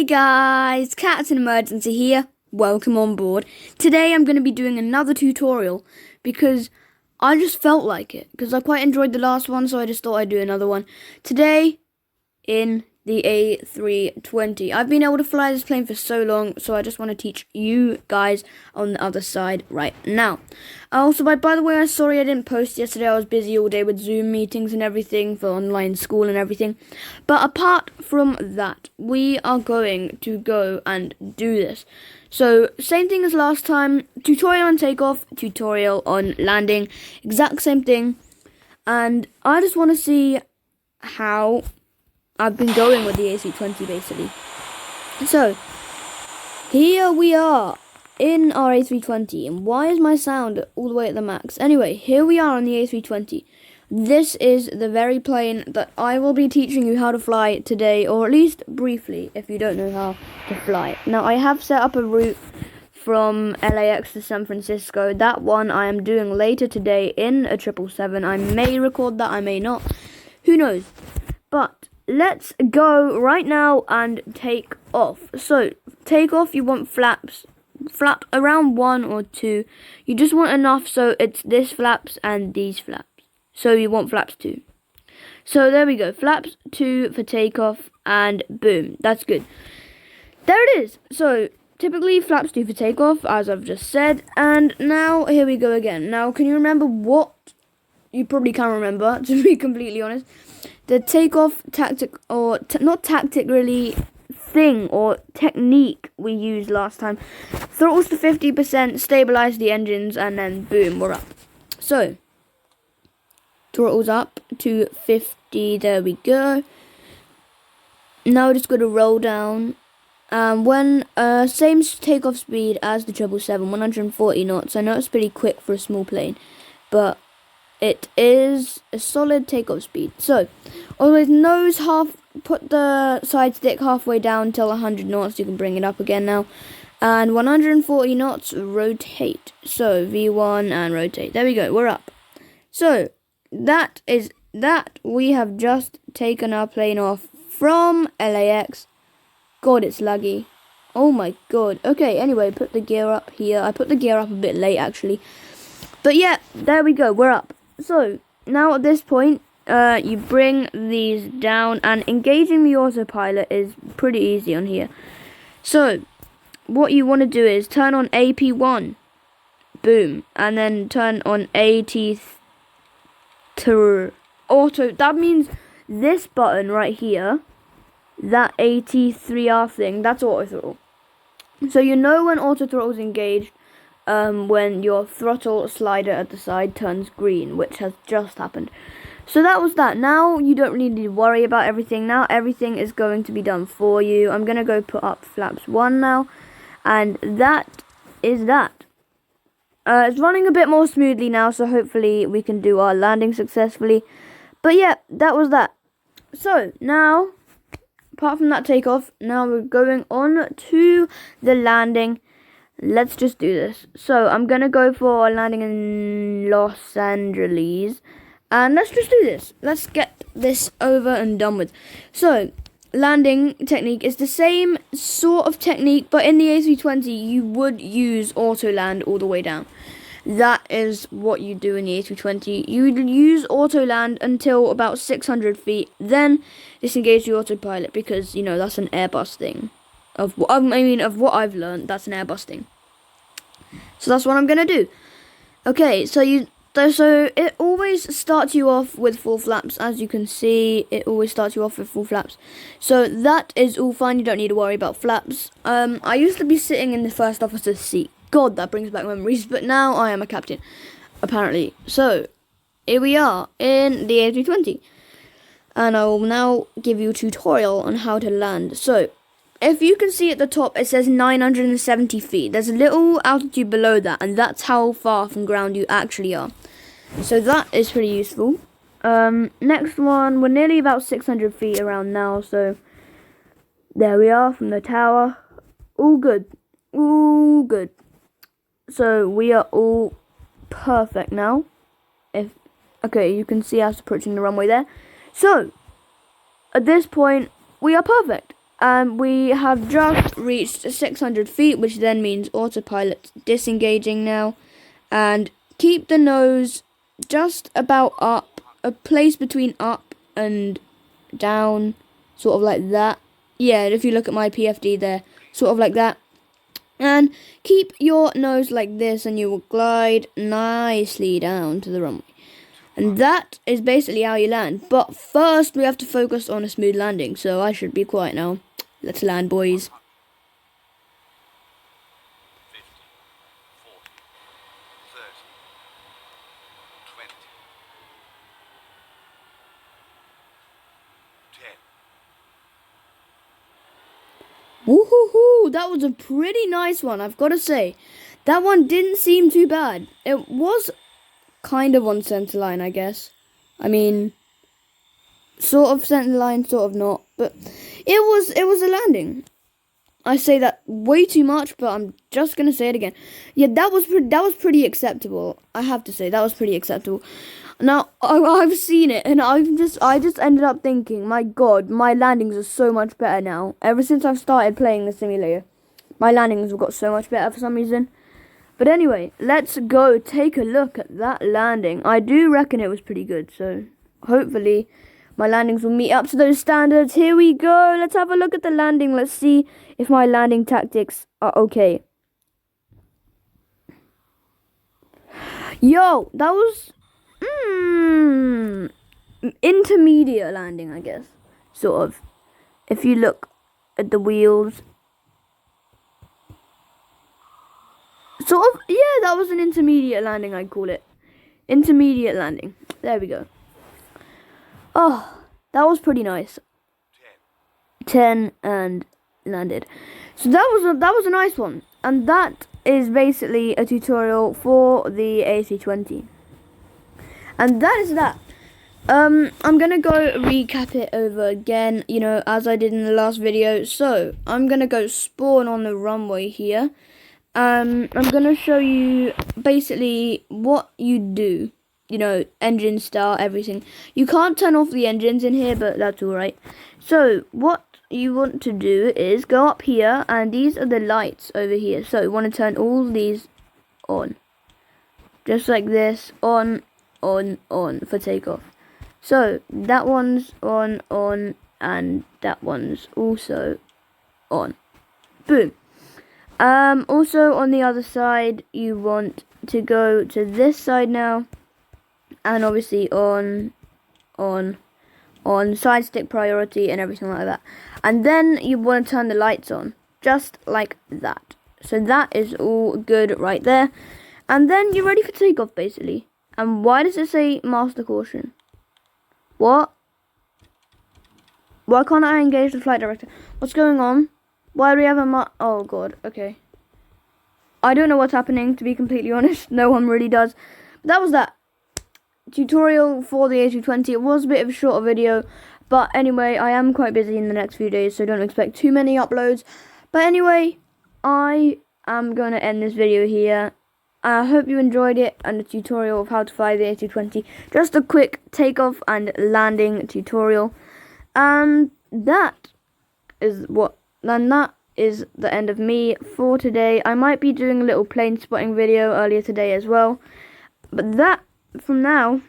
guys, Cat's an Emergency here. Welcome on board. Today I'm going to be doing another tutorial because I just felt like it. Because I quite enjoyed the last one, so I just thought I'd do another one. Today, in the A320. I've been able to fly this plane for so long, so I just want to teach you guys on the other side right now. Also, by the way, I'm sorry I didn't post yesterday. I was busy all day with Zoom meetings and everything for online school and everything. But apart from that, we are going to go and do this. So, same thing as last time. Tutorial on takeoff, tutorial on landing. Exact same thing. And I just want to see how I've been going with the A320 basically. So, here we are in our A320. And why is my sound all the way at the max? Anyway, here we are on the A320. This is the very plane that I will be teaching you how to fly today, or at least briefly if you don't know how to fly. Now, I have set up a route from LAX to San Francisco. That one I am doing later today in a 777. I may record that, I may not. Who knows? But let's go right now and take off. So, take off, you want flaps. Flap around 1 or 2. You just want enough so it's this flaps and these flaps. So you want flaps 2. So there we go. Flaps 2 for takeoff and boom. That's good. There it is. So typically flaps 2 for takeoff, as I've just said. And now here we go again. Now can you remember what? You probably can't remember, to be completely honest. The takeoff tactic, or not tactic really, thing or technique we used last time. Throttles to 50%, stabilize the engines, and then boom, we're up. So, throttles up to 50, there we go. Now we're just going to roll down. When same takeoff speed as the 777, 140 knots. I know it's pretty quick for a small plane, but it is a solid takeoff speed. So, always nose half, put the side stick halfway down till 100 knots. You can bring it up again now. And 140 knots, rotate. So, V1 and rotate. There we go, we're up. So, that is that. We have just taken our plane off from LAX. God, it's laggy. Oh my god. Okay, anyway, put the gear up here. I put the gear up a bit late, actually. But yeah, there we go, we're up. So, now at this point, you bring these down, and engaging the autopilot is pretty easy on here. So, what you want to do is turn on AP1, boom, and then turn on AT3 auto. That means this button right here, that AT3R thing, that's auto throttle. So you know when auto throttle is engaged, when your throttle slider at the side turns green, which has just happened. So that was that. Now you don't really need to worry about everything. Now everything is going to be done for you. I'm going to go put up flaps 1 now. And that is that. It's running a bit more smoothly now, so hopefully we can do our landing successfully. But yeah, that was that. So now, apart from that takeoff, now we're going on to the landing. Let's just do this. So I'm going to go for a landing in Los Angeles. And let's just do this. Let's get this over and done with. So, landing technique is the same sort of technique, but in the A320 you would use auto land all the way down. That is what you do in the A320. You would use auto land until about 600 feet, then disengage the autopilot, because you know that's an Airbus thing. Of what I've learned, that's an Airbus thing. So that's what I'm gonna do. Okay, so it always starts you off with full flaps. As you can see, it always starts you off with full flaps. So that is all fine. You don't need to worry about flaps. I used to be sitting in the first officer's seat. God, that brings back memories. But now I am a captain, apparently. So here we are in the A320. And I will now give you a tutorial on how to land. So, if you can see at the top, it says 970 feet. There's a little altitude below that, and that's how far from ground you actually are. So that is pretty useful. Next one, we're nearly about 600 feet around now, so there we are from the tower. All good. All good. So we are all perfect now. Okay, you can see us approaching the runway there. So, at this point, we are perfect. We have just reached 600 feet, which then means autopilot disengaging now. And keep the nose just about up, a place between up and down, sort of like that. Yeah, if you look at my PFD there, sort of like that. And keep your nose like this and you will glide nicely down to the runway. And that is basically how you land. But first we have to focus on a smooth landing, so I should be quiet now. Let's land, boys. 50, 40, 30, 20, 10. Woohoo! That was a pretty nice one, I've got to say. That one didn't seem too bad. It was kind of on center line, I guess. I mean, sort of center line, sort of not, but it was a landing. I say that way too much, but I'm just gonna say it again. Yeah, that was pretty acceptable. I have to say that was pretty acceptable. Now I've seen it, and I just ended up thinking, my God, my landings are so much better now. Ever since I've started playing the simulator, my landings have got so much better for some reason. But anyway, let's go take a look at that landing. I do reckon it was pretty good, so hopefully my landings will meet up to those standards. Here we go. Let's have a look at the landing. Let's see if my landing tactics are okay. Yo, that was intermediate landing, I guess. Sort of. If you look at the wheels. Sort of, yeah, that was an intermediate landing, I'd call it. Intermediate landing. There we go. Oh, that was pretty nice. 10 and landed. So that was a nice one. And that is basically a tutorial for the A320. And that is that. I'm gonna go recap it over again, you know, as I did in the last video. So I'm gonna go spawn on the runway here. I'm gonna show you basically what you do. You know, engine start, everything. You can't turn off the engines in here, but that's alright. So what you want to do is go up here, and these are the lights over here. So you want to turn all these on, just like this, on for takeoff. So that one's on, and that one's also on. Boom. Also on the other side, you want to go to this side now, and obviously on side stick priority and everything like that. And then you want to turn the lights on, just like that. So that is all good right there. And then you're ready for takeoff, basically. And why does it say master caution? What? Why can't I engage the flight director? What's going on? Why do we have a oh God, okay. I don't know what's happening, to be completely honest. No one really does. But that was that tutorial for the A320. It was a bit of a shorter video, but anyway, I am quite busy in the next few days, so don't expect too many uploads. But anyway, I am going to end this video here. I hope you enjoyed it, and the tutorial of how to fly the A320. Just a quick takeoff and landing tutorial. And that is the end of me for today. I might be doing a little plane spotting video earlier today as well. But that, from now,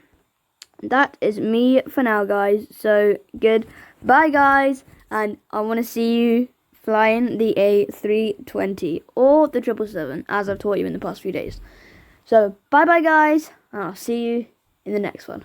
that is me for now, guys. So, goodbye, guys. And I want to see you flying the A320 or the 777, as I've taught you in the past few days. So, bye-bye, guys. And I'll see you in the next one.